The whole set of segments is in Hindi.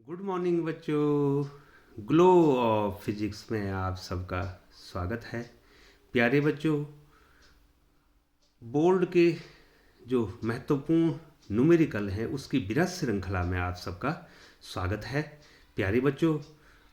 गुड मॉर्निंग बच्चों। ग्लो ऑफ फिजिक्स में आप सबका स्वागत है। प्यारे बच्चों, बोर्ड के जो महत्वपूर्ण न्यूमेरिकल हैं उसकी बृहद श्रृंखला में आप सबका स्वागत है। प्यारे बच्चों,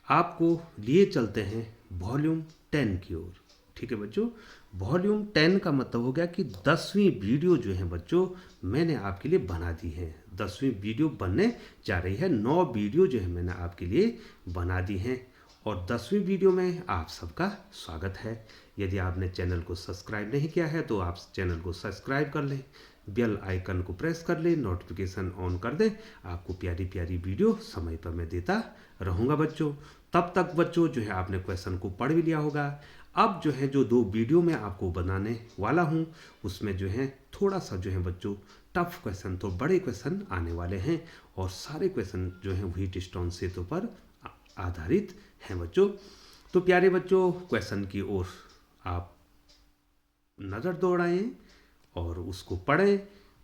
आपको लिए चलते हैं वॉल्यूम 10 की ओर। ठीक है बच्चों, वॉल्यूम 10 का मतलब हो गया कि 10वीं वीडियो जो है बच्चों मैंने आपके लिए बना दी है। 10वीं वीडियो बनने जा रही है। 9 वीडियो जो है मैंने आपके लिए बना दी हैं और 10वीं वीडियो में आप सबका स्वागत है। यदि आपने चैनल को सब्सक्राइब नहीं किया है तो आप चैनल को सब्सक्राइब कर लें, बेल आइकन को प्रेस कर लें, नोटिफिकेशन ऑन कर दें। आपको प्यारी प्यारी वीडियो समय पर मैं देता रहूँगा बच्चों। तब तक बच्चों जो है आपने क्वेश्चन को पढ़ भी लिया होगा। अब जो है जो 2 वीडियो मैं आपको बनाने वाला हूँ उसमें जो है थोड़ा सा जो है बच्चों टफ क्वेश्चन, तो बड़े क्वेश्चन आने वाले हैं और सारे क्वेश्चन जो हैं व्हीटस्टोन सेतु पर आधारित हैं बच्चों। तो प्यारे बच्चों, क्वेश्चन की ओर आप नज़र दौड़ाएं और उसको पढ़ें।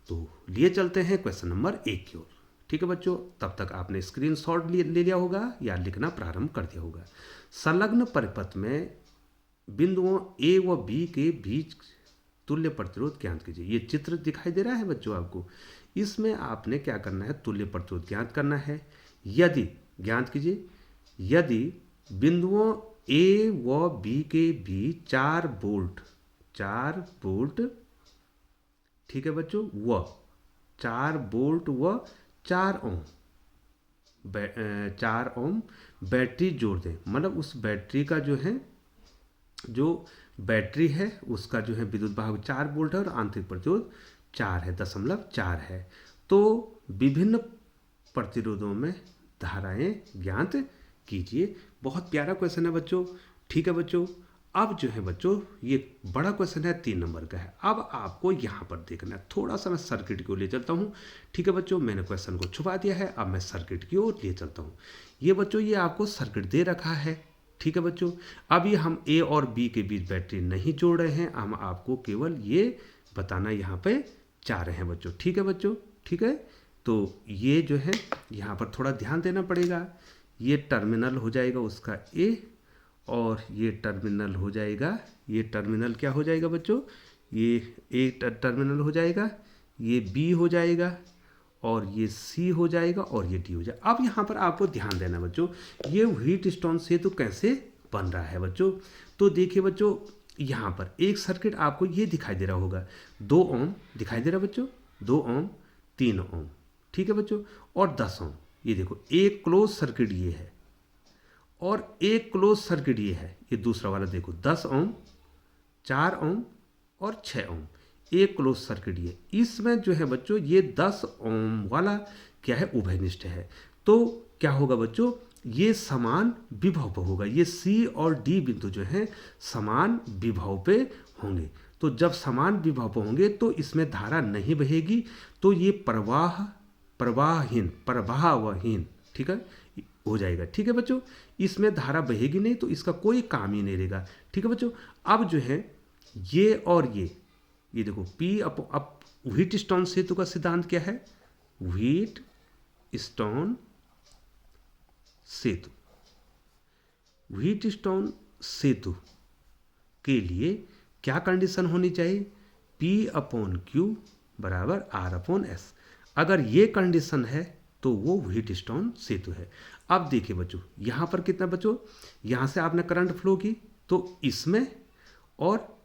तो लिए चलते हैं क्वेश्चन नंबर 1 की ओर। ठीक है बच्चों, तब तक आपने स्क्रीनशॉट ले लिया होगा या लिखना प्रारंभ कर दिया होगा। संलग्न परिपथ में बिंदुओं ए व बी के बीच तुल्य प्रतिरोध ज्ञात कीजिए। ये चित्र दिखाई दे रहा है बच्चों आपको। इसमें आपने क्या करना है, तुल्य प्रतिरोध ज्ञात करना है। यदि ज्ञात कीजिए, यदि बिंदुओं ए व बी के बीच 4 वोल्ट, ठीक है बच्चों, व 4 वोल्ट व 4 ओम 4 ओम बैटरी जोड़ दें। मतलब उस बैटरी का जो है, जो बैटरी है उसका जो है विद्युत भाग 4 वोल्ट है और आंतरिक प्रतिरोध 4 है। तो विभिन्न प्रतिरोधों में धाराएं ज्ञात कीजिए। बहुत प्यारा क्वेश्चन है बच्चों। ठीक है बच्चों, अब जो है बच्चों ये बड़ा क्वेश्चन है, 3 नंबर का है। अब आपको यहाँ पर देखना है, थोड़ा सा मैं सर्किट की ओर ले चलता हूँ। ठीक है बच्चों, मैंने क्वेश्चन को छुपा दिया है, अब मैं सर्किट की ओर ले चलता हूँ। ये बच्चों ये आपको सर्किट दे रखा है। ठीक है बच्चों, अभी हम ए और बी के बीच बैटरी नहीं जोड़ रहे हैं, हम आपको केवल ये बताना यहाँ पे चाह रहे हैं बच्चों। ठीक है बच्चों, ठीक है। तो ये जो है यहाँ पर थोड़ा ध्यान देना पड़ेगा। ये टर्मिनल हो जाएगा उसका ए और ये टर्मिनल हो जाएगा, ये टर्मिनल क्या हो जाएगा बच्चों, ये ए टर्मिनल हो जाएगा, ये बी हो जाएगा और ये सी हो जाएगा और ये डी हो जाएगा। अब यहाँ पर आपको ध्यान देना बच्चों, ये व्हीटस्टोन सेतु कैसे बन रहा है बच्चों। तो देखिए बच्चों, यहाँ पर एक सर्किट आपको ये दिखाई दे रहा होगा, 2 ओम दिखाई दे रहा है बच्चों, 2 ओम, 3 ओम, ठीक है बच्चों, और 10 ओम। ये देखो एक क्लोज सर्किट ये है और एक क्लोज सर्किट ये है। ये दूसरा वाला देखो, 10 ओम, 4 ओम और 6 ओम, एक क्लोज सर्किट ये। इसमें जो है बच्चों ये 10 ओम वाला क्या है, उभयनिष्ठ है। तो क्या होगा बच्चों, ये समान विभव पर होगा। ये सी और डी बिंदु जो है समान विभव पे होंगे। तो जब समान विभव पर होंगे तो इसमें धारा नहीं बहेगी, तो ये प्रवाहहीन ठीक है हो जाएगा। ठीक है बच्चों, इसमें धारा बहेगी नहीं तो इसका कोई काम ही नहीं रहेगा। ठीक है बच्चों, अब जो है ये और ये देखो पी अब व्हीटस्टोन सेतु का सिद्धांत क्या है, व्हीटस्टोन सेतु के लिए क्या कंडीशन होनी चाहिए, P/Q बराबर R/S। अगर ये कंडीशन है तो वो व्हीटस्टोन सेतु है। अब देखिए बच्चों, यहाँ पर कितना बच्चों, यहाँ से आपने करंट फ्लो की तो इसमें और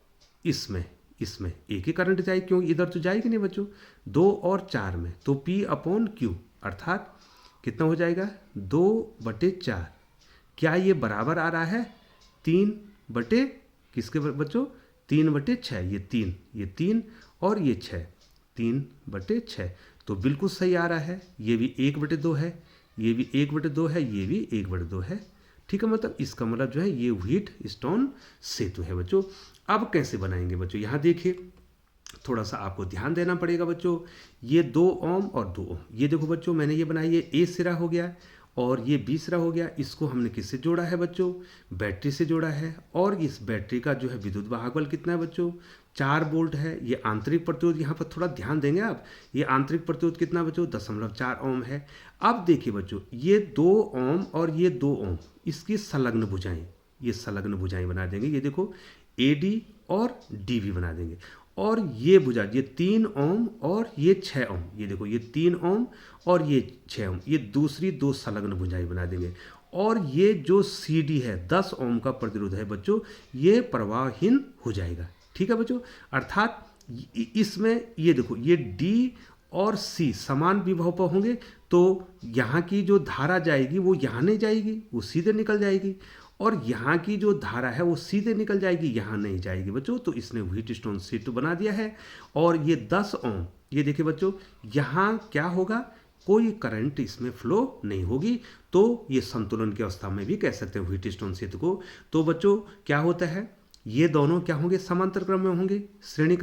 इसमें एक ही करंट जाएगी, क्योंकि इधर तो जाएगी नहीं बच्चों। 2 और 4 में तो P/Q अर्थात कितना हो जाएगा, 2/4। क्या ये बराबर आ रहा है 3 किसके बच्चों, 3/6। ये 3 और ये 6, 3/6। तो बिल्कुल सही आ रहा है। ये भी 1/2 है, ये भी 1/2 है, ये भी 1/2 है। ठीक है, मतलब इसका मतलब जो है ये व्हीटस्टोन सेतु है बच्चों। अब कैसे बनाएंगे बच्चों, यहाँ देखिए थोड़ा सा आपको ध्यान देना पड़ेगा बच्चों। ये 2 ओम और 2 ओम, ये देखो बच्चों मैंने ये बनाई, ये ए सिरा हो गया और ये बी सिरा हो गया। इसको हमने किससे जोड़ा है बच्चों, बैटरी से जोड़ा है। और इस बैटरी का जो है विद्युत वाहक बल कितना है बच्चों, 4 वोल्ट है। ये आंतरिक प्रतिरोध, यहाँ पर थोड़ा ध्यान देंगे आप, ये आंतरिक प्रतिरोध कितना बच्चों 0.4 ओम है। अब देखिए बच्चों, ये 2 ओम और ये 2 ओम, इसकी संलग्न भुजाएं, ये संलग्न भुजाएं बना देंगे। ये देखो AD और DB बना देंगे। और ये भुजा, ये 3 ओम और ये 6 ओम, ये देखो ये 3 ओम और ये 6 ओम, ये दूसरी 2 संलग्न भुजाएं बना देंगे। और ये जो CD है 10 ओम का प्रतिरोध है बच्चों, ये प्रवाहहीन हो जाएगा। ठीक है बच्चों, अर्थात इसमें ये देखो ये D और C समान विभव पर होंगे, तो यहाँ की जो धारा जाएगी वो यहाँ नहीं जाएगी, वो सीधे निकल जाएगी। और यहाँ की जो धारा है वो सीधे निकल जाएगी, यहाँ नहीं जाएगी बच्चों। तो इसने व्हीटस्टोन सेतु बना दिया है। और ये 10 ओम, ये देखिए बच्चों, यहाँ क्या होगा, कोई करंट इसमें फ्लो नहीं होगी। तो ये संतुलन की अवस्था में भी कह सकते हैं व्हीटस्टोन सेतु को। तो बच्चों क्या होता है, ये दोनों क्या होंगे, समांतर क्रम में होंगे, श्रेणी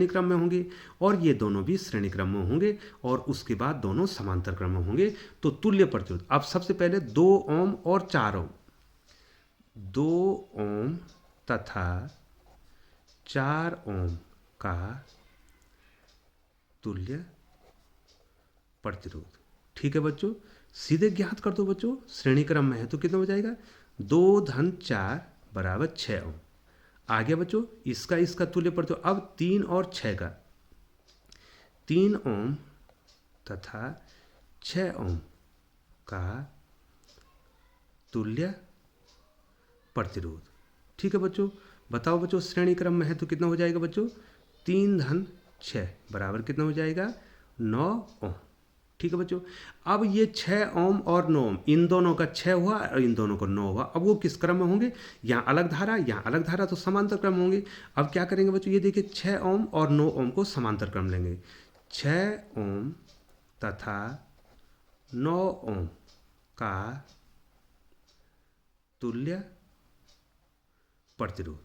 क्रम में होंगे। और ये दोनों भी श्रेणी क्रम में होंगे और उसके बाद दोनों समांतर क्रम में होंगे। तो तुल्य प्रतिरोध, अब सबसे पहले 2 ओम और 4 ओम, 2 ओम तथा 4 ओम का तुल्य प्रतिरोध। ठीक है बच्चों, सीधे ज्ञात कर दो बच्चों, श्रेणी क्रम में है तो कितना हो जाएगा, 2 धन 4 बराबर 6 ओम। आ गया बच्चों इसका तुल्य प्रतिरोध। अब 3 और 6 का, 3 ओम तथा 6 ओम का तुल्य प्रतिरोध। ठीक है बच्चों, बताओ बच्चों श्रेणी क्रम में है तो कितना हो जाएगा बच्चों, 3 धन 6 बराबर कितना हो जाएगा, 9 ओम। ठीक है बच्चों, अब ये 6 ओम और 9 ओम, इन दोनों का 6 हुआ और इन दोनों को 9 हुआ। अब वो किस क्रम में होंगे, यहाँ अलग धारा यहाँ अलग धारा, तो समांतर क्रम होंगे। अब क्या करेंगे बच्चों, ये देखिए 6 ओम और 9 ओम को समांतर क्रम लेंगे। 6 ओम तथा 9 ओम का तुल्य प्रतिरोध।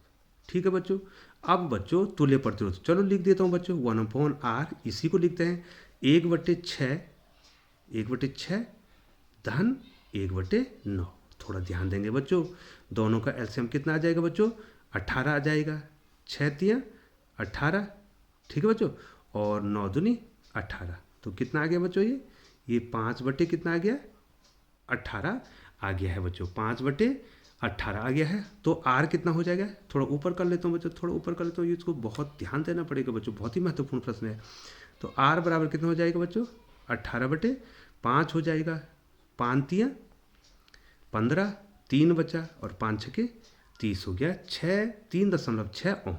ठीक है बच्चों, अब बच्चों तुल्य प्रतिरोध चलो लिख देता हूँ बच्चों, 1/R, इसी को लिखते हैं 1/6 धन 1/9। थोड़ा ध्यान देंगे बच्चों, दोनों का एलसीएम कितना आ जाएगा बच्चों, 18 आ जाएगा। 6 तिया 18, ठीक है बच्चों, और 9 दूनी 18, तो कितना आ गया बच्चों, ये 5 कितना आ गया, 18 आ गया है बच्चों, 5/18 आ गया है। तो R कितना हो जाएगा, थोड़ा ऊपर कर लेता हूँ बच्चों, थोड़ा ऊपर कर लेता हूँ, इसको बहुत ध्यान देना पड़ेगा बच्चों, बहुत ही महत्वपूर्ण प्रश्न है। तो R बराबर कितना हो जाएगा बच्चों, 18/5 हो जाएगा। 5 तिया 15, 3 बचा और 5 छके 30 हो गया, 3.6 ओम।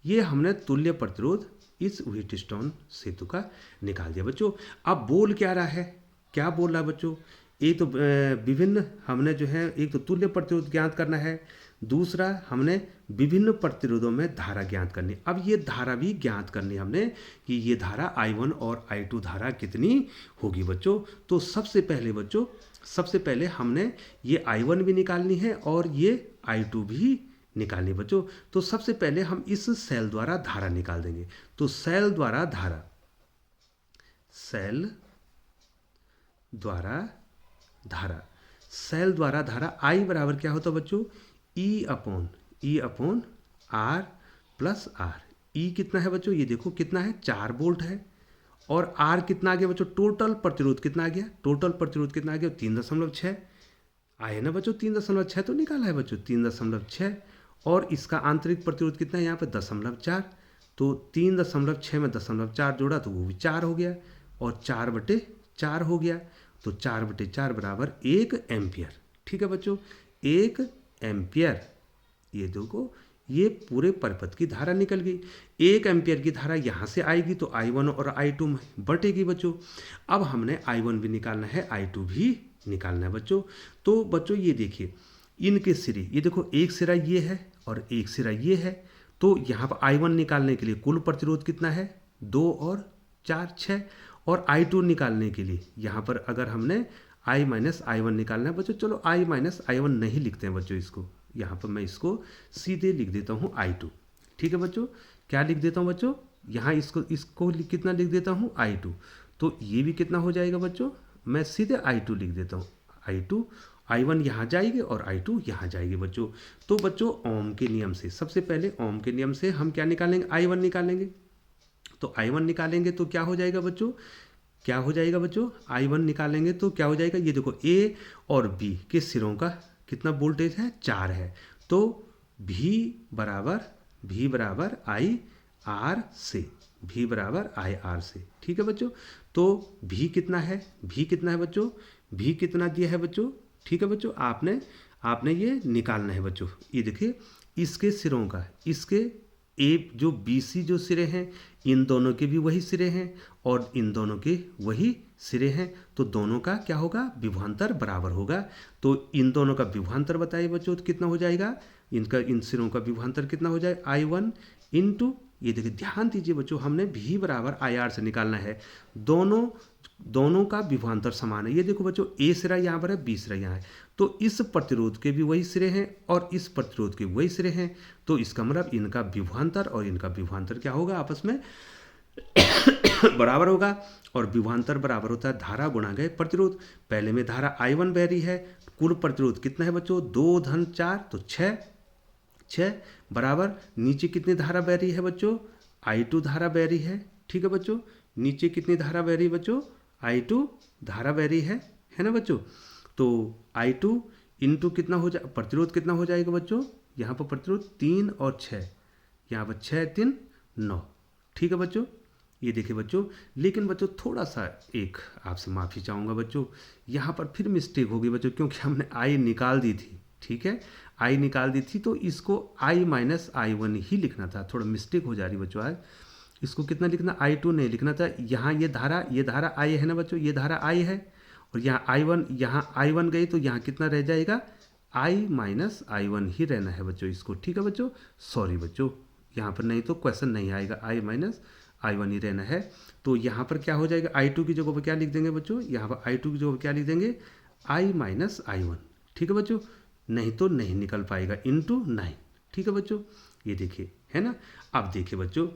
ये हमने तुल्य प्रतिरोध इस व्हीटस्टोन सेतु का निकाल दिया बच्चों। अब बोल क्या रहा है, क्या बोल रहा है बच्चों, एक तो विभिन्न हमने जो है, एक तो तुल्य प्रतिरोध ज्ञात करना है, दूसरा हमने विभिन्न प्रतिरोधों में धारा ज्ञात करनी। अब ये धारा भी ज्ञात करनी हमने कि ये धारा I1 और I2 धारा कितनी होगी बच्चों। तो सबसे पहले हमने ये I1 भी निकालनी है और ये I2 भी निकालनी बच्चों। तो सबसे पहले हम इस सेल द्वारा धारा निकाल देंगे। तो सेल द्वारा धारा I बराबर क्या होता है बच्चों, E upon R plus R। E कितना है बच्चों, ये देखो कितना है, 4 वोल्ट है। और R कितना आ गया बच्चों, टोटल प्रतिरोध कितना आ गया, 3.6 आए ना बच्चों, 3.6 तो निकाला है बच्चों, 3.6। और इसका आंतरिक प्रतिरोध कितना है यहाँ पे, 0.4। तो 3.6 में 0.4 जोड़ा तो वो भी 4 हो गया, और 4/4 हो गया। तो 4/4 बराबर 1 एम्पियर। ठीक है बच्चों, 1 एम्पियर। ये देखो ये पूरे परिपथ की धारा निकल गई। 1 एम्पियर की धारा यहाँ से आएगी तो I1 और I2 में बटेगी बच्चों। अब हमने I1 भी निकालना है, I2 भी निकालना है बच्चों। तो बच्चों ये देखिए इनके सिरे, ये देखो एक सिरा ये है और एक सिरा ये है। तो यहाँ पर I1 निकालने के लिए कुल प्रतिरोध कितना है, 2 और 4 6। और I2 निकालने के लिए यहाँ पर अगर हमने I-I1 निकालना है बच्चों, चलो I-I1 नहीं लिखते हैं बच्चों, इसको यहाँ पर मैं इसको सीधे लिख देता हूँ I2। ठीक है बच्चों, क्या लिख देता हूँ बच्चों, यहाँ इसको कितना लिख देता हूँ, I2। तो ये भी कितना हो जाएगा बच्चों, मैं सीधे I2 लिख देता हूँ, I2। I1 यहाँ जाएगी और I2 यहाँ जाएगी बच्चों। तो बच्चों ओम के नियम से, सबसे पहले ओम के नियम से हम क्या निकालेंगे, I1 निकालेंगे। तो I1 निकालेंगे तो क्या हो जाएगा बच्चों, क्या हो जाएगा बच्चों, I1 निकालेंगे तो क्या हो जाएगा, ये देखो A और B के सिरों का कितना वोल्टेज है, 4 है। तो V बराबर I R से, V बराबर I R से, ठीक है बच्चों। तो V कितना है, V कितना है बच्चों, V कितना दिया है बच्चों, ठीक है बच्चों। आपने ये निकालना है बच्चों। ये देखिए इसके सिरों का, इसके ए जो BC जो सिरे हैं, इन दोनों के भी वही सिरे हैं और इन दोनों के वही सिरे हैं। तो दोनों का क्या होगा, विभवांतर बराबर होगा। तो इन दोनों का विभवांतर बताइए बच्चों, तो कितना हो जाएगा, इनका इन सिरों का विभवांतर कितना हो जाए, I1 इंटू, ये देखिए ध्यान दीजिए बच्चों, हमने V बराबर IR से निकालना है। दोनों का विभवांतर समान है। ये देखो बच्चों, A सिरा यहाँ पर है, B सिरा यहाँ है। तो इस प्रतिरोध के भी वही सिरे हैं और इस प्रतिरोध के वही सिरे हैं। तो इसका मतलब इनका विभवांतर और इनका विभवांतर क्या होगा, आपस में बराबर होगा। और विभवांतर बराबर होता है धारा गुणा गए प्रतिरोध। पहले में धारा I1 बह रही है, कुल प्रतिरोध कितना है बच्चों, 2 धन 4 तो 6 बराबर नीचे कितनी धारा बह रही है बच्चों, I2 धारा बह रही है, ठीक है बच्चों। नीचे कितनी धारा बह रही है बच्चों, I2 धारा बह रही है ना बच्चों। तो I2 इंटू कितना हो जाए, प्रतिरोध कितना हो जाएगा बच्चों, यहाँ पर प्रतिरोध 3 और 6, यहाँ पर 6 3 9, ठीक है बच्चों। ये देखिए बच्चों, लेकिन बच्चों थोड़ा सा एक आपसे माफ़ी चाहूँगा बच्चों, यहाँ पर फिर मिस्टेक होगी बच्चों, क्योंकि हमने I निकाल दी थी, ठीक है, I निकाल दी थी। तो इसको I माइनस I1 ही लिखना था, थोड़ा मिस्टेक हो जा रही बच्चों आज। इसको कितना लिखना, I2 नहीं लिखना था। यहाँ ये धारा I है ना बच्चों, ये धारा I है और यहाँ I1, यहाँ I1 गई तो यहाँ कितना रह जाएगा, I माइनस I1 ही रहना है बच्चों इसको, ठीक है बच्चों। सॉरी बच्चों, यहाँ पर नहीं तो क्वेश्चन नहीं आएगा, I माइनस I1 ही रहना है। तो यहाँ पर क्या हो जाएगा, I2 की जगह पर क्या लिख देंगे बच्चों, यहाँ पर I2 की जगह पर क्या लिख देंगे, I माइनस I1, ठीक है बच्चों। नहीं तो नहीं निकल पाएगा, इंटू 9, ठीक है बच्चों। ये देखिए है ना। अब देखिए बच्चों,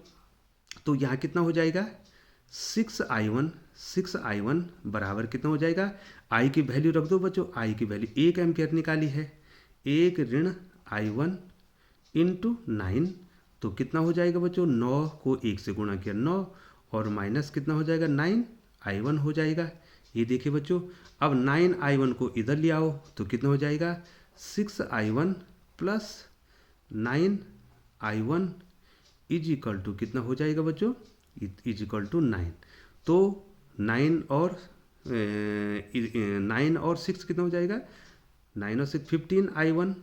तो यहाँ कितना हो जाएगा, 6I1 बराबर कितना हो जाएगा, I की वैल्यू रख दो बच्चों, I की वैल्यू 1 एम्पियर निकाली है, 1 ऋण I1 इंटू 9, तो कितना हो जाएगा बच्चों, 9 को 1 से गुणा किया 9 और माइनस कितना हो जाएगा, 9I1 हो जाएगा। ये देखिए बच्चों, अब 9I1 को इधर ले आओ तो कितना हो जाएगा, 6I1 plus 9I1 is equal to कितना हो जाएगा बच्चों, इज इक्वल टू 9। तो 9 और 6 कितना हो जाएगा, 9 और 6 15I1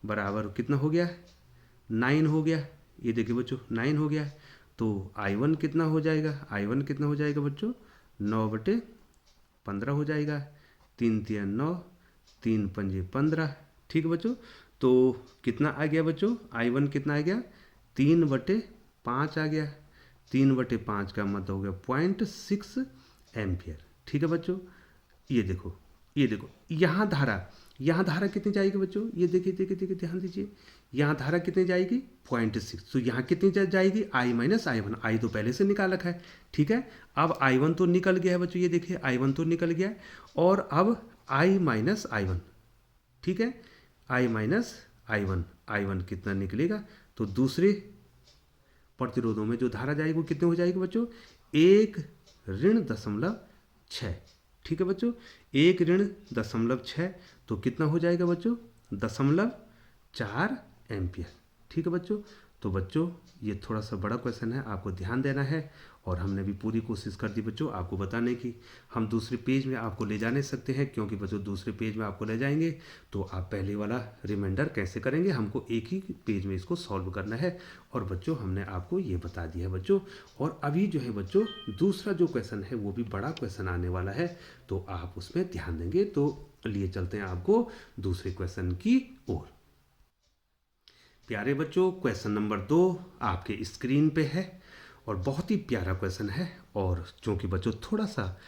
बराबर कितना हो गया, 9 हो गया। ये देखिए बच्चों 9 हो गया। तो I1 कितना हो जाएगा, I1 कितना हो जाएगा बच्चों, 9/15 हो जाएगा, 3 3 9, 3 5 15, ठीक है बच्चों। तो कितना आ गया बच्चों, I1 कितना आ गया, 3/5 आ गया। 3/5 का मतलब हो गया 0.6 एम्पियर, ठीक है बच्चों। ये देखो यहाँ धारा कितनी जाएगी बच्चों, ये देखिए ध्यान दीजिए, यहाँ धारा कितनी जाएगी 0.6। तो यहाँ कितनी जाएगी, I माइनस I1, I तो पहले से निकाल रखा है, ठीक है। अब I1 तो निकल गया है बच्चों, ये देखिए I1 तो निकल गया और अब I माइनस I1, ठीक है, I माइनस I1 कितना निकलेगा, तो दूसरे प्रतिरोधों में जो धारा जाएगी वो कितने हो जाएगी बच्चों, 1 ऋण 0.6, ठीक है बच्चों, 1 ऋण 0.6, तो कितना हो जाएगा बच्चों, 0.4 एम्पियर, ठीक है बच्चों। तो बच्चों ये थोड़ा सा बड़ा क्वेश्चन है, आपको ध्यान देना है और हमने भी पूरी कोशिश कर दी बच्चों आपको बताने की। हम दूसरे पेज में आपको ले जा नहीं सकते हैं, क्योंकि बच्चों दूसरे पेज में आपको ले जाएंगे तो आप पहले वाला रिमाइंडर कैसे करेंगे, हमको एक ही पेज में इसको सॉल्व करना है। और बच्चों हमने आपको ये बता दिया है बच्चों। और अभी जो है बच्चों दूसरा जो क्वेश्चन है वो भी बड़ा क्वेश्चन आने वाला है, तो आप उसमें ध्यान देंगे। तो लिए चलते हैं आपको दूसरे क्वेश्चन की ओर। प्यारे बच्चों, क्वेश्चन नंबर 2 आपके स्क्रीन पे है और बहुत ही प्यारा क्वेश्चन है। और चूँकि बच्चों थोड़ा सा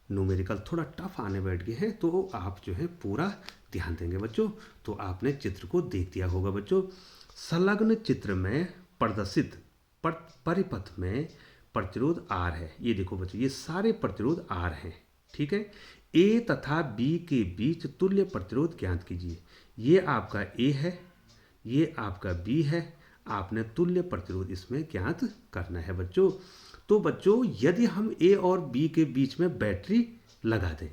न्यूमेरिकल थोड़ा टफ आने बैठ गए हैं, तो आप जो है पूरा ध्यान देंगे बच्चों। तो आपने चित्र को देख दिया होगा बच्चों। संलग्न चित्र में प्रदर्शित परिपथ में प्रतिरोध R है। ये देखो बच्चों, ये सारे प्रतिरोध R हैं, ठीक है। ए तथा बी के बीच तुल्य प्रतिरोध ज्ञात कीजिए। ये आपका ए है, ये आपका बी है, आपने तुल्य प्रतिरोध इसमें ज्ञात करना है बच्चों। तो बच्चों यदि हम ए और बी के बीच में बैटरी लगा दें,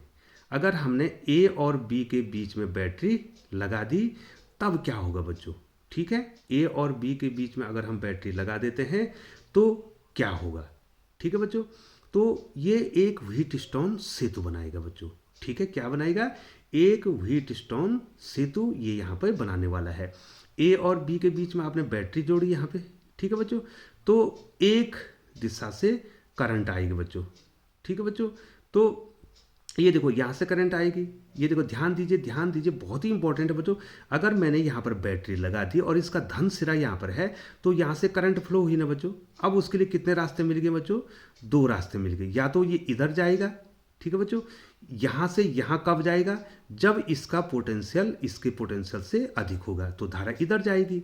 अगर हमने ए और बी के बीच में बैटरी लगा दी तब क्या होगा बच्चों? ठीक है, ए और बी के बीच में अगर हम बैटरी लगा देते हैं तो क्या होगा? ठीक है बच्चों, तो ये एक व्हीटस्टोन सेतु बनाएगा बच्चों। ठीक है, क्या बनाएगा? एक व्हीटस्टोन सेतु ये यहाँ पर बनाने वाला है। ए और बी के बीच में आपने बैटरी जोड़ी यहाँ पे। ठीक है बच्चों, तो एक दिशा से करंट आएगी बच्चों। ठीक है बच्चों, तो ये देखो यहाँ से करंट आएगी। ये देखो, ध्यान दीजिए, ध्यान दीजिए, बहुत ही इंपॉर्टेंट है बच्चों। अगर मैंने यहाँ पर बैटरी लगा दी और इसका धन सिरा यहाँ पर है तो यहाँ से करंट फ्लो हुई ना बच्चों। अब उसके लिए कितने रास्ते मिल गए बच्चों? दो रास्ते मिल गए। या तो ये इधर जाएगा, ठीक है बच्चों, यहाँ से यहाँ कब जाएगा? जब इसका पोटेंशियल इसके पोटेंशियल से अधिक होगा तो धारा इधर जाएगी।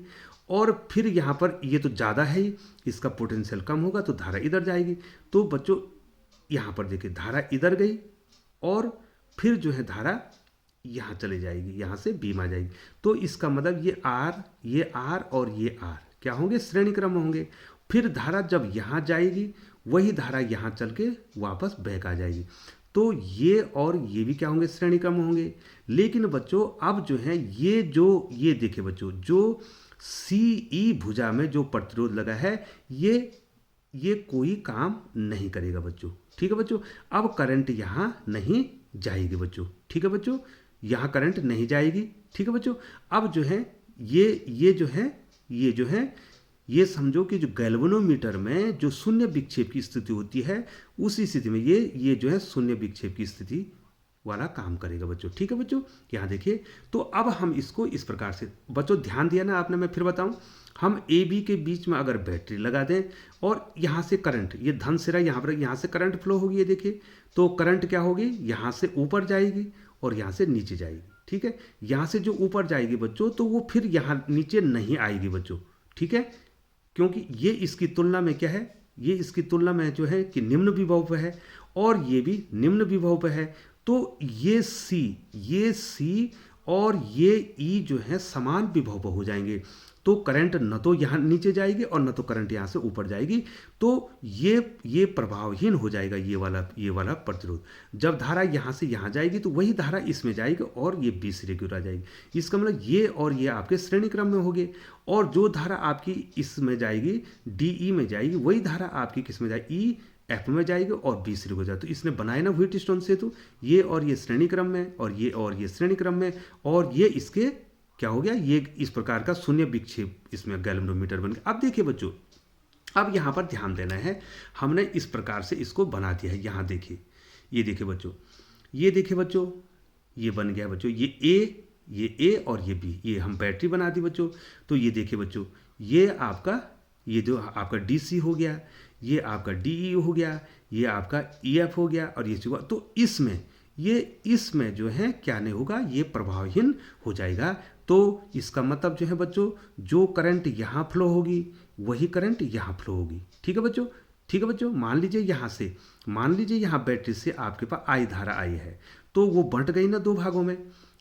और फिर यहाँ पर ये तो ज़्यादा है ही, इसका पोटेंशियल कम होगा तो धारा इधर जाएगी। तो बच्चों यहाँ पर देखिए, धारा इधर गई और फिर जो है धारा यहाँ चले जाएगी, यहाँ से बीम आ जाएगी। तो इसका मतलब ये आर और ये आर क्या होंगे? श्रेणी क्रम होंगे। फिर धारा जब यहाँ जाएगी वही धारा यहाँ चल के वापस बैक आ जाएगी। तो ये और ये भी क्या होंगे? श्रेणी क्रम होंगे। लेकिन बच्चों अब जो है ये देखिए बच्चों, जो सी ई भुजा में जो प्रतिरोध लगा है ये कोई काम नहीं करेगा बच्चों। ठीक है बच्चों, अब करंट यहाँ नहीं जाएगी बच्चों। ठीक है बच्चों, यहाँ करंट नहीं जाएगी। ठीक है बच्चों, अब जो है ये समझो कि जो गैल्वेनोमीटर में जो शून्य विक्षेप की स्थिति होती है उसी स्थिति में ये जो है शून्य विक्षेप की स्थिति वाला काम करेगा बच्चों। ठीक है बच्चों, यहाँ देखिए, तो अब हम इसको इस प्रकार से, बच्चों ध्यान दिया ना आपने, मैं फिर बताऊं, हम ए बी के बीच में अगर बैटरी लगा दें और यहाँ से करंट, ये धन सिरा यहाँ से करंट फ्लो होगी, ये देखिए, तो करंट क्या होगी? यहाँ से ऊपर जाएगी और यहाँ से नीचे जाएगी। ठीक है, यहाँ से जो ऊपर जाएगी बच्चों तो वो फिर यहाँ नीचे नहीं आएगी बच्चों। ठीक है, क्योंकि ये इसकी तुलना में क्या है? ये इसकी तुलना में जो है कि निम्न विभव पे है और ये भी निम्न विभव पे है। तो ये सी और ये ई जो है समान विभव पर हो जाएंगे। तो करंट न तो यहाँ नीचे जाएगी और न तो करंट यहाँ से ऊपर जाएगी। तो ये प्रभावहीन हो जाएगा ये वाला प्रतिरोध। जब धारा यहाँ से यहाँ जाएगी तो वही धारा इसमें जाएगी और ये बी सिरे की ओर आ जाएगी। इसका मतलब ये और ये आपके श्रेणी क्रम में होंगे। और जो धारा आपकी इसमें जाएगी, डी ई में जाएगी, वही धारा आपकी किस में जाएगी? ई एफ में जाएगी और बी सिरे को जाएगी। तो इसने बनाया ना व्हीटस्टोन सेतु, ये और ये श्रेणी क्रम में और ये श्रेणी क्रम में, और ये इसके क्या हो गया? ये इस प्रकार का शून्य विक्षेप इसमें गैल्वेनोमीटर बन गया। अब देखिए बच्चों, अब यहाँ पर ध्यान देना है, हमने इस प्रकार से इसको बना दिया है। यहाँ देखिए, ये देखिए बच्चों, ये बन गया बच्चों, ये ए और ये बी, ये हम बैटरी बना दी बच्चों। तो ये देखिए बच्चों, ये जो आपका डी सी हो गया, ये आपका डी ई हो गया, ये आपका ई एफ हो गया और ये जो, तो इसमें जो है क्या नहीं होगा? ये प्रभावहीन हो जाएगा। तो इसका मतलब जो है बच्चों, जो करंट यहाँ फ्लो होगी वही करंट यहाँ फ्लो होगी। ठीक है बच्चों, ठीक है बच्चों, मान लीजिए यहाँ बैटरी से आपके पास आई धारा आई है, तो वो बंट गई ना दो भागों में,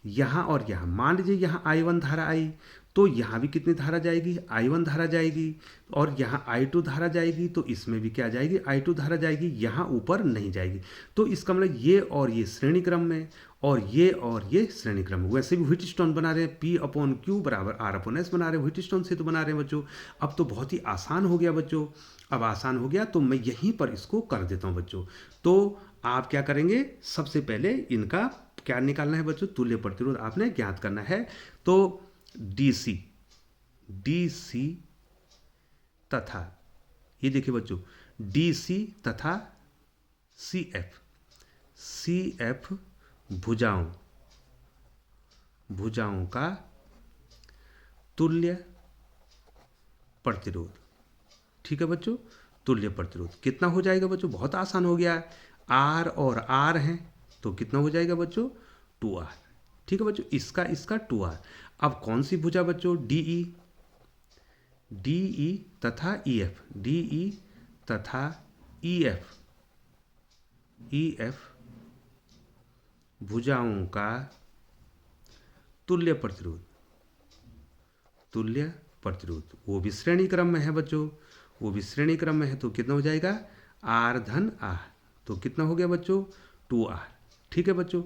यहाँ और यहाँ। मान लीजिए यहाँ I1 धारा आई, तो यहाँ भी कितनी धारा जाएगी? I1 धारा जाएगी, और यहाँ I2 धारा जाएगी, तो इसमें भी क्या जाएगी? I2 धारा जाएगी, यहाँ ऊपर नहीं जाएगी। तो इसका मतलब ये और ये श्रेणी क्रम में और ये श्रेणी क्रम में। वैसे भी व्हीटस्टोन बना रहे हैं, P/Q बराबर R/S बना रहे हैं, व्हीटस्टोन से तो बना रहे हैं बच्चों। अब तो बहुत ही आसान हो गया बच्चों, अब आसान हो गया तो मैं यहीं पर इसको कर देता हूँ बच्चों। तो आप क्या करेंगे? सबसे पहले इनका क्या निकालना है बच्चों? तुल्य प्रतिरोध आपने ज्ञात करना है। तो DC तथा, ये देखिए बच्चों, DC तथा CF भुजाओं का तुल्य प्रतिरोध। ठीक है बच्चों, तुल्य प्रतिरोध कितना हो जाएगा बच्चों? बहुत आसान हो गया। R और R हैं तो कितना हो जाएगा बच्चों? 2R। ठीक है बच्चों, इसका 2R। अब कौन सी भुजा बच्चों? DE तथा EF भुजाओं का तुल्य प्रतिरोध, तुल्य प्रतिरोध वो भी श्रेणी क्रम में है बच्चों, वो भी श्रेणी क्रम में है, तो कितना हो जाएगा आर धन आर, तो कितना हो गया बच्चों 2r। ठीक है बच्चों,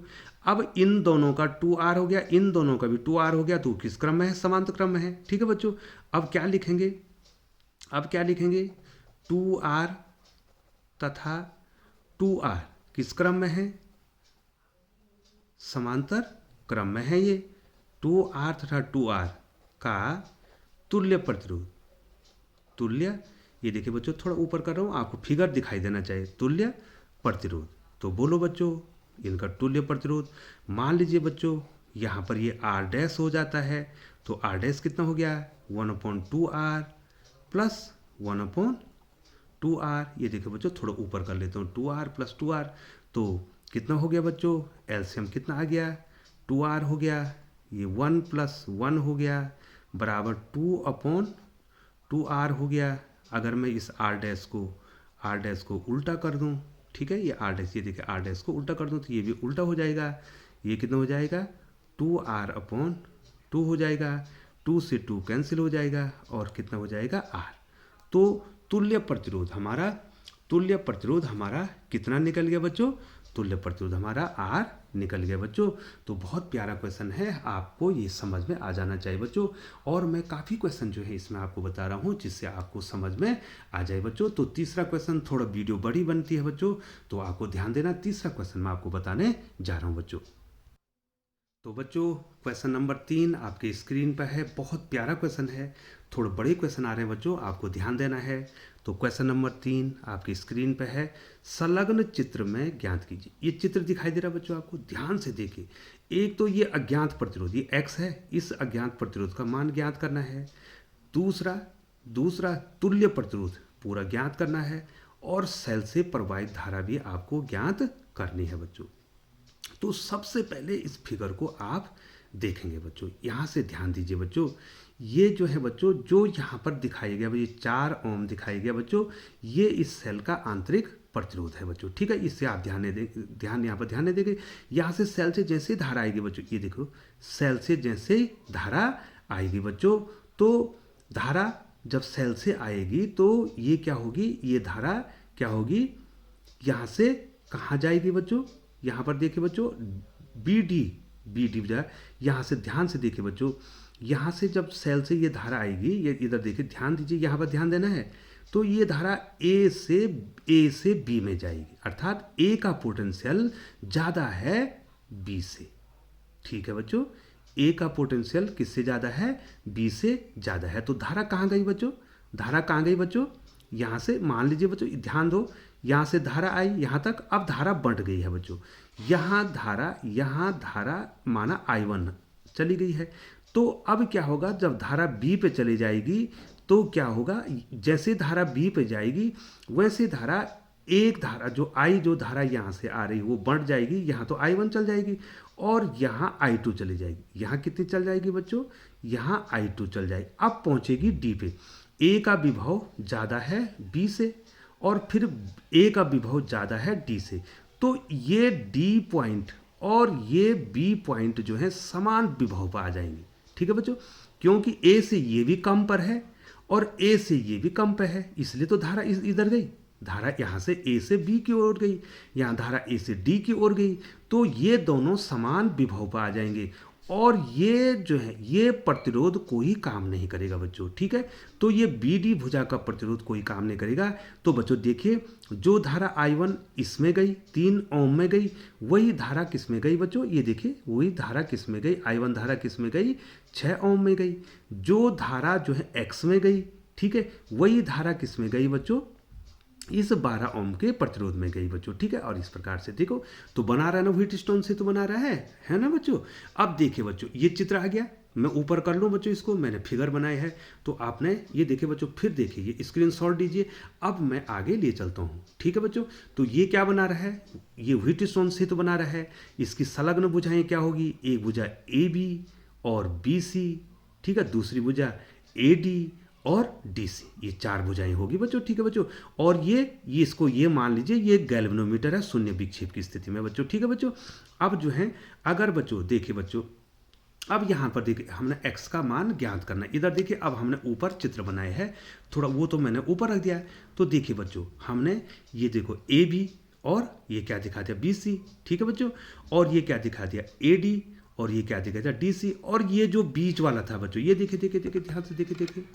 अब इन दोनों का 2r हो गया, इन दोनों का भी 2r हो गया, तो किस क्रम में है, समांतर क्रम में है। ठीक है बच्चों, अब क्या लिखेंगे, अब क्या लिखेंगे 2r तथा 2r किस क्रम में है, समांतर क्रम में है। ये 2r तथा 2r का तुल्य प्रतिरोध, तुल्य, ये देखिए बच्चों थोड़ा ऊपर कर रहा हूँ, आपको फिगर दिखाई देना चाहिए, तुल्य प्रतिरोध। तो बोलो बच्चों इनका तुल्य प्रतिरोध, मान लीजिए बच्चों यहाँ पर ये r डैश हो जाता है, तो r डैश कितना हो गया 1/2r प्लस 1/2r। ये देखिए बच्चों थोड़ा ऊपर कर लेता हूँ, 2r प्लस 2r, तो कितना हो गया बच्चों, एलसीएम कितना आ गया 2r हो गया, ये 1 + 1 हो गया बराबर 2/2r हो गया। अगर मैं इस r डैश को उल्टा कर दूं, ठीक है, ये r डैश, ये देखिए r डैश को उल्टा कर दूं तो ये भी उल्टा हो जाएगा, ये कितना हो जाएगा 2r/2 हो जाएगा, 2 से 2 कैंसिल हो जाएगा और कितना हो जाएगा r। तो तुल्य प्रतिरोध हमारा कितना निकल गया बच्चों, तुल्य प्रतिरोध हमारा R निकल गया बच्चों। तो बहुत प्यारा क्वेश्चन है, आपको ये समझ में आ जाना चाहिए बच्चों। और मैं काफ़ी क्वेश्चन जो है इसमें आपको बता रहा हूँ जिससे आपको समझ में आ जाए बच्चों। तो तीसरा क्वेश्चन, थोड़ा वीडियो बड़ी बनती है बच्चों, तो आपको ध्यान देना, तीसरा क्वेश्चन मैं आपको बताने जा रहा हूँ बच्चों। तो बच्चों क्वेश्चन नंबर 3 आपके स्क्रीन पर है, बहुत प्यारा क्वेश्चन है, थोड़े बड़े क्वेश्चन आ रहे हैं बच्चों, आपको ध्यान देना है। तो क्वेश्चन नंबर 3 आपकी स्क्रीन पर है, संलग्न चित्र में ज्ञात कीजिए। ये चित्र दिखाई दे रहा है बच्चों, आपको ध्यान से देखिए। एक तो ये अज्ञात प्रतिरोध, ये x है, इस अज्ञात प्रतिरोध का मान ज्ञात करना है। दूसरा तुल्य प्रतिरोध पूरा ज्ञात करना है, और सेल से प्रवाहित धारा भी आपको ज्ञात करनी है बच्चों। तो सबसे पहले इस फिगर को आप देखेंगे बच्चों, यहाँ से ध्यान दीजिए बच्चों। ये जो है बच्चों, जो यहाँ पर दिखाई गया, ये 4 ओम दिखाई गया बच्चों, ये इस सेल का आंतरिक प्रतिरोध है बच्चों। ठीक है, इससे आप ध्यान यहाँ पर ध्यान देंगे। यहाँ से सेल से जैसे धारा आएगी बच्चों, ये देखो सेल से जैसे धारा आएगी बच्चों, तो धारा जब सेल से आएगी तो ये क्या होगी, ये धारा क्या होगी, यहाँ से कहाँ जाएगी बच्चों, यहाँ पर देखिए बच्चों बी डी बजाय, यहाँ से ध्यान से देखिए बच्चों, यहाँ से जब सेल से ये धारा आएगी, ये इधर देखिए, ध्यान दीजिए, यहाँ पर ध्यान देना है। तो ये धारा ए से बी में जाएगी, अर्थात ए का पोटेंशियल ज़्यादा है बी से। ठीक है बच्चों, ए का पोटेंशियल किससे ज़्यादा है, बी से ज़्यादा है। तो धारा कहाँ गई बच्चों, धारा कहाँ गई बच्चों, यहाँ से मान लीजिए बच्चों, ध्यान दो, यहाँ से धारा आई यहाँ तक, अब धारा बढ़ गई है बच्चों, यहाँ धारा माना I1 चली गई है। तो अब क्या होगा, जब धारा B पे चली जाएगी तो क्या होगा, जैसे धारा B पे जाएगी वैसे धारा जो धारा यहाँ से आ रही वो बढ़ जाएगी, यहाँ तो I1 चल जाएगी और यहाँ I2 चली जाएगी। यहाँ कितनी चल जाएगी बच्चों, यहाँ I2 चल जाएगी। अब पहुँचेगी D पे, A का विभव ज़्यादा है B से और फिर A का विभव ज़्यादा है D से, तो ये D पॉइंट और ये B पॉइंट जो है समान विभव पर आ जाएंगे। ठीक है बच्चों, क्योंकि A से ये भी कम पर है और A से ये भी कम पर है, इसलिए तो धारा इधर गई, धारा यहाँ से A से B की ओर गई, यहाँ धारा A से D की ओर गई, तो ये दोनों समान विभव पर आ जाएंगे और ये जो है ये प्रतिरोध कोई काम नहीं करेगा बच्चों। ठीक है, तो ये BD भुजा का प्रतिरोध कोई काम नहीं करेगा। तो बच्चों देखिए, जो धारा I1 इसमें गई 3 ओम में गई, वही धारा किस में गई बच्चों, ये देखिए वही धारा किस में गई, I1 धारा किस में गई 6 ओम में गई। जो धारा जो है X में गई, ठीक है, वही धारा किस में गई बच्चों, इस 12 ओम के प्रतिरोध में गई बच्चों। ठीक है, और इस प्रकार से देखो तो बना रहा है ना, व्हीटस्टोन से तो बना रहा है ना बच्चों। अब देखिए बच्चों, ये चित्र आ गया, मैं ऊपर कर लूँ बच्चों, इसको मैंने फिगर बनाया है, तो आपने ये देखिए बच्चों, फिर देखिए ये स्क्रीनशॉट दीजिए। अब मैं आगे ले चलता हूँ। ठीक है बच्चों, तो ये क्या बना रहा है, ये व्हीटस्टोन से तो बना रहा है। इसकी संलग्न भुजाएं क्या होगी, एक भुजा AB और BC, ठीक है, दूसरी भुजा AD और डीसी, ये 4 भुजाएं होगी बच्चों। ठीक है बच्चों। और ये इसको ये मान लीजिए ये गैल्वेनोमीटर है शून्य विक्षेप की स्थिति में बच्चों। ठीक है बच्चों। अब जो है अगर बच्चों देखिए बच्चों, अब यहाँ पर देखिए हमने x का मान ज्ञात करना है। इधर देखिए अब हमने ऊपर चित्र बनाया है, थोड़ा वो तो मैंने ऊपर रख दिया है। तो देखिए बच्चों हमने ये देखो ए बी और ये क्या दिखा दिया बी सी। ठीक है बच्चों। और ये क्या दिखा दिया ए डी और ये क्या दिखा दिया डी सी। और ये जो बीच वाला था बच्चों, ये देखिए देखिए देखिए ध्यान से देखिए देखिए,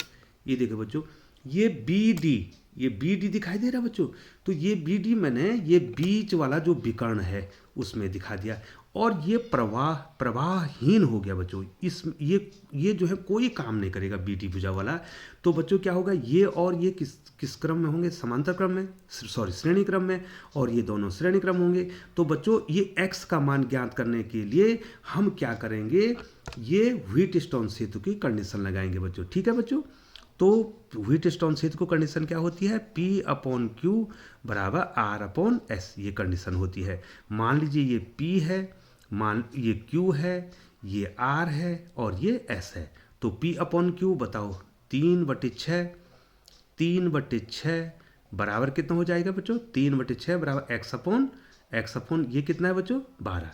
ये देखिए बच्चों ये बी डी, ये बी डी दिखाई दे रहा है बच्चों। तो ये बी डी मैंने ये बीच वाला जो विकर्ण है उसमें दिखा दिया। और ये प्रवाहहीन हो गया बच्चों। ये जो है कोई काम नहीं करेगा बी डी भुजा वाला। तो बच्चों क्या होगा, ये और ये किस क्रम में होंगे, समांतर क्रम में, सॉरी श्रेणी क्रम में, और ये दोनों श्रेणी क्रम होंगे। तो बच्चों ये x का मान ज्ञात करने के लिए हम क्या करेंगे, ये व्हीटस्टोन सेतु की कंडीशन लगाएंगे बच्चों। ठीक है बच्चों। तो व्हीटस्टोन सेतु को कंडीशन क्या होती है, P/Q बराबर R/S, ये कंडीशन होती है। मान लीजिए ये P है, मान ये Q है, ये R है और ये S है। तो P/Q बताओ 3/6, 3/6 बराबर कितना हो जाएगा बच्चों, 3/6 बराबर x ये कितना है बच्चों 12।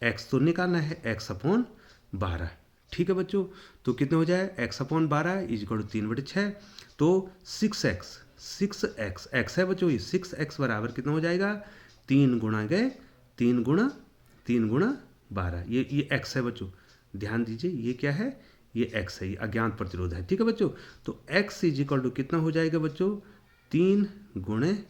x तो निकालना है, x/12। ठीक है बच्चों। तो कितने हो जाए x/12 इक्वल टू 3/6। तो 6x x है बच्चों, ये 6x बराबर कितना हो जाएगा 3 गुणा 12। ये x है बच्चों, ध्यान दीजिए ये क्या है, ये x है, ये अज्ञात प्रतिरोध है। ठीक है बच्चों। तो x इक्वल टू कितना हो जाएगा बच्चों 3 गुणे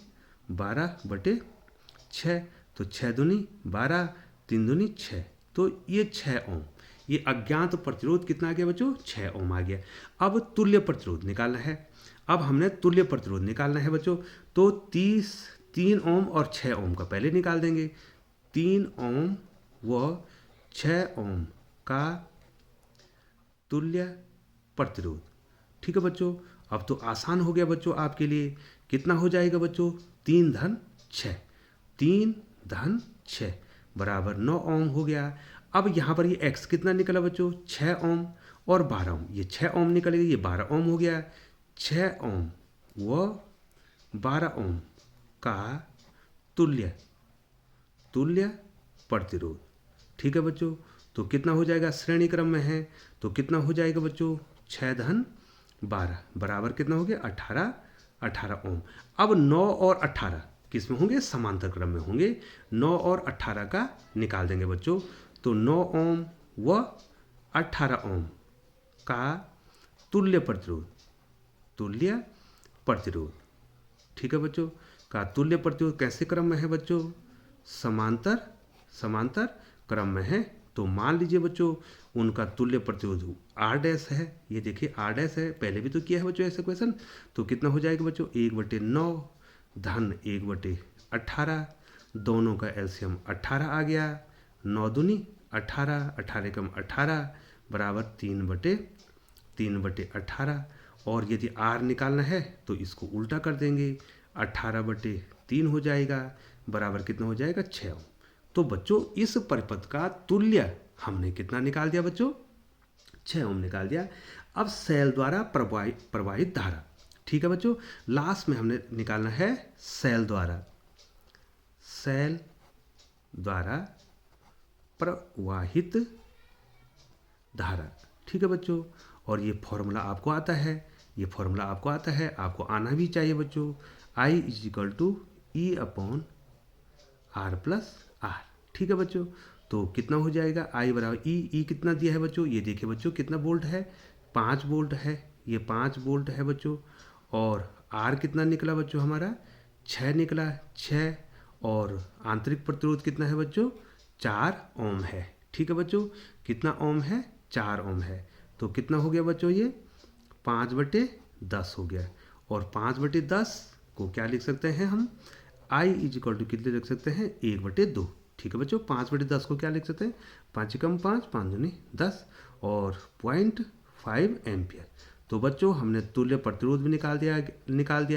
12/6। तो 6 दूनी 12, 3 दूनी 6, तो ये 6 ओम। ये अज्ञात प्रतिरोध कितना आ गया बच्चों 6 ओम आ गया। अब तुल्य प्रतिरोध निकालना है। अब हमने तुल्य प्रतिरोध निकालना है बच्चों। तो 3 ओम और 6 ओम का पहले निकाल देंगे। 3 ओम व 6 ओम का तुल्य प्रतिरोध। ठीक है बच्चों। अब तो आसान हो गया बच्चों आपके लिए। कितना हो जाएगा बच्चों 3 धन 6 बराबर 9 ओम हो गया। अब यहाँ पर ये x कितना निकला बच्चों 6 ओम और 12 ओम, ये 6 ओम निकलेगा, ये 12 ओम हो गया। 6 ओम व 12 ओम का तुल्य प्रतिरोध। ठीक है बच्चों। तो कितना हो जाएगा, श्रेणी क्रम में है तो कितना हो जाएगा बच्चों 6 धन 12 बराबर कितना हो गया 18 ओम। अब 9 और 18 किस में होंगे, समांतर क्रम में होंगे। 9 और 18 का निकाल देंगे बच्चों। तो 9 ओम व 18 ओम का तुल्य प्रतिरोध। ठीक है बच्चों। का तुल्य प्रतिरोध कैसे क्रम में है बच्चों, समांतर क्रम में है। तो मान लीजिए बच्चों उनका तुल्य प्रतिरोध R डैश है। ये देखिए R डैश है, पहले भी तो किया है बच्चों ऐसे क्वेश्चन। तो कितना हो जाएगा बच्चों 1/9 धन 1/18, दोनों का एलसीएम 18 आ गया। 9 दूनी 18, 18 कम 18 बराबर 3/18। और यदि R निकालना है तो इसको उल्टा कर देंगे, 18/3 हो जाएगा बराबर कितना हो जाएगा 6 ओम। तो बच्चों इस परिपथ का तुल्य हमने कितना निकाल दिया बच्चों 6 ओम निकाल दिया। अब सेल द्वारा प्रवाहित धारा। ठीक है बच्चों। लास्ट में हमने निकालना है सेल द्वारा प्रवाहित धारा। ठीक है बच्चों। और ये फॉर्मूला आपको आता है, आपको आना भी चाहिए बच्चों। I = E/R+R। ठीक है बच्चों। तो कितना हो जाएगा I बराबर E कितना दिया है बच्चों, ये देखिए बच्चों कितना वोल्ट है 5 वोल्ट है, ये 5 वोल्ट है बच्चों। और R कितना निकला बच्चों हमारा 6 निकला 6। और आंतरिक प्रतिरोध कितना है बच्चों 4 ओम है। ठीक है बच्चों। कितना ओम है 4 ओम है। तो कितना हो गया बच्चों ये 5/10 हो गया। और 5/10 को क्या लिख सकते हैं हम, I = कितने लिख सकते हैं 1/2। ठीक है बच्चों। 5/10 को क्या लिख सकते हैं 5 कम 5, 5 दूनी 10 और 0.5 एम्पियर। तो बच्चों हमने तुल्य प्रतिरोध भी निकाल दिया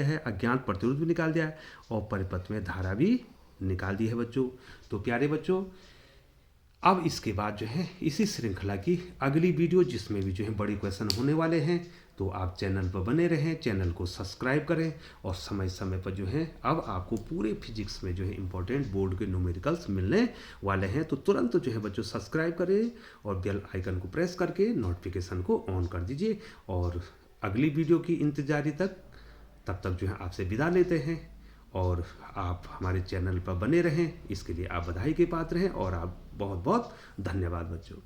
है, अज्ञात प्रतिरोध भी निकाल दिया है और परिपथ में धारा भी निकाल दी है बच्चों। तो प्यारे बच्चों अब इसके बाद जो है इसी श्रृंखला की अगली वीडियो जिसमें भी जो है बड़ी क्वेश्चन होने वाले हैं, तो आप चैनल पर बने रहें, चैनल को सब्सक्राइब करें और समय समय पर जो है अब आपको पूरे फिजिक्स में जो है इंपॉर्टेंट बोर्ड के न्यूमेरिकल्स मिलने वाले हैं। तो तुरंत जो है बच्चों सब्सक्राइब करें और बेल आइकन को प्रेस करके नोटिफिकेशन को ऑन कर दीजिए। और अगली वीडियो की इंतजारी तब तक जो है आपसे विदा लेते हैं और आप हमारे चैनल पर बने रहें, इसके लिए आप बधाई के पात्र हैं और आप बहुत बहुत धन्यवाद बच्चों।